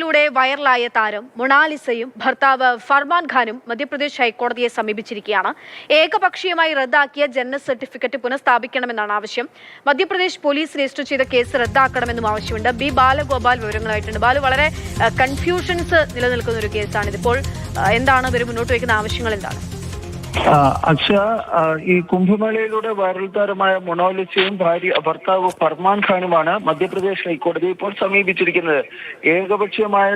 കുംഭമേളയിലൂടെ വൈറലായ താരം മൊണാലിസയും ഭർത്താവ് ഫർമാൻ ഖാനും മധ്യപ്രദേശ് ഹൈക്കോടതിയെ സമീപിച്ചിരിക്കുകയാണ്. ഏകപക്ഷീയമായി റദ്ദാക്കിയ ജനന സർട്ടിഫിക്കറ്റ് പുനഃസ്ഥാപിക്കണമെന്നാണ് ആവശ്യം. മധ്യപ്രദേശ് പോലീസ് രജിസ്റ്റർ ചെയ്ത കേസ് റദ്ദാക്കണമെന്നും ആവശ്യമുണ്ട്. ബി ബാലഗോപാൽ വിവരങ്ങളായിട്ടുണ്ട്. ബാലു, വളരെ കൺഫ്യൂഷൻസ് നിലനിൽക്കുന്ന ഒരു കേസാണ് ഇതിപ്പോൾ. എന്താണ് ഇവർ മുന്നോട്ട് വയ്ക്കുന്ന ആവശ്യങ്ങൾ? എന്താണ്? അക്ഷയ, ഈ കുംഭമേളയിലൂടെ വൈറൽ താരമായ മൊണാലിസയും ഭർത്താവ് ഫർമാൻ ഖാനുമാണ് മധ്യപ്രദേശ് ഹൈക്കോടതി ഇപ്പോൾ സമീപിച്ചിരിക്കുന്നത്. ഏകപക്ഷീയമായ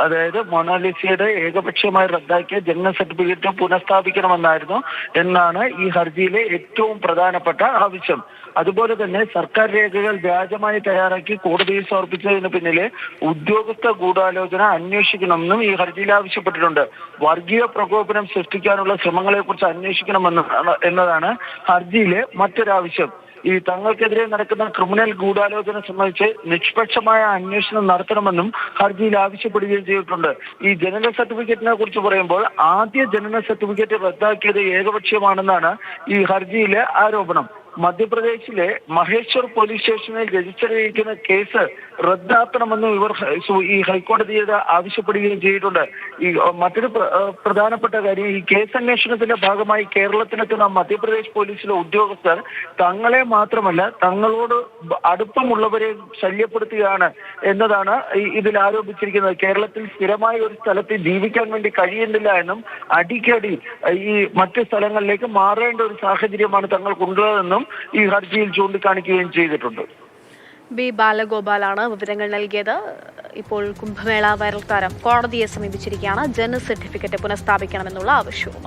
അതായത് മൊണാലിസയുടെ ഏകപക്ഷീയമായി റദ്ദാക്കിയ ജനന സർട്ടിഫിക്കറ്റ് പുനഃസ്ഥാപിക്കണമെന്നായിരുന്നു എന്നാണ് ഈ ഹർജിയിലെ ഏറ്റവും പ്രധാനപ്പെട്ട ആവശ്യം. അതുപോലെ തന്നെ സർക്കാർ രേഖകൾ വ്യാജമായി തയ്യാറാക്കി കോടതിയിൽ സമർപ്പിച്ചതിന് പിന്നിലെ ഉദ്യോഗസ്ഥ ഗൂഢാലോചന അന്വേഷിക്കണമെന്നും ഈ ഹർജിയിൽ ആവശ്യപ്പെട്ടിട്ടുണ്ട്. വർഗീയ പ്രകോപനം സൃഷ്ടിക്കാനുള്ള ശ്രമങ്ങളെ കുറിച്ച് എന്നതാണ് ഹർജിയിലെ മറ്റൊരാവശ്യം. ഈ തങ്ങൾക്കെതിരെ നടക്കുന്ന ക്രിമിനൽ ഗൂഢാലോചന സംബന്ധിച്ച് നിഷ്പക്ഷമായ അന്വേഷണം നടത്തണമെന്നും ഹർജിയിൽ ആവശ്യപ്പെടുകയും ചെയ്തിട്ടുണ്ട്. ഈ ജനന സർട്ടിഫിക്കറ്റിനെ കുറിച്ച് പറയുമ്പോൾ ആദ്യ ജനന സർട്ടിഫിക്കറ്റ് റദ്ദാക്കിയത് ഏകപക്ഷീയമാണെന്നാണ് ഈ ഹർജിയിലെ ആരോപണം. മധ്യപ്രദേശിലെ മഹേശ്വർ പോലീസ് സ്റ്റേഷനിൽ രജിസ്റ്റർ ചെയ്തിരിക്കുന്ന കേസ് റദ്ദാക്കണമെന്നും ഇവർ ഈ ഹൈക്കോടതിയോട് ആവശ്യപ്പെടുകയും ചെയ്തിട്ടുണ്ട്. ഈ മറ്റൊരു പ്രധാനപ്പെട്ട കാര്യം, ഈ കേസ് അന്വേഷണത്തിന്റെ ഭാഗമായി കേരളത്തിലെത്തുന്ന മധ്യപ്രദേശ് പോലീസിലെ ഉദ്യോഗസ്ഥർ തങ്ങളെ മാത്രമല്ല തങ്ങളോട് അടുപ്പമുള്ളവരെ ശല്യപ്പെടുത്തുകയാണ് എന്നതാണ് ഇതിൽ ആരോപിച്ചിരിക്കുന്നത്. കേരളത്തിൽ സ്ഥിരമായ ഒരു സ്ഥലത്ത് ജീവിക്കാൻ വേണ്ടി കഴിയുന്നില്ല എന്നും അടിക്കടി ഈ മറ്റു സ്ഥലങ്ങളിലേക്ക് മാറേണ്ട ഒരു സാഹചര്യമാണ് തങ്ങൾക്കുള്ളതെന്നും ഈ ഹർജിയിൽ ചൂണ്ടിക്കാണിക്കുകയും ചെയ്തിട്ടുണ്ട്. ബി ബാലഗോപാലാണ് വിവരങ്ങൾ നൽകിയത്. ഇപ്പോൾ കുംഭമേള വൈറൽ താരം കോടതിയെ സമീപിച്ചിരിക്കുകയാണ് ജനന സർട്ടിഫിക്കറ്റ് പുനഃസ്ഥാപിക്കണമെന്നുള്ള ആവശ്യവുമായി.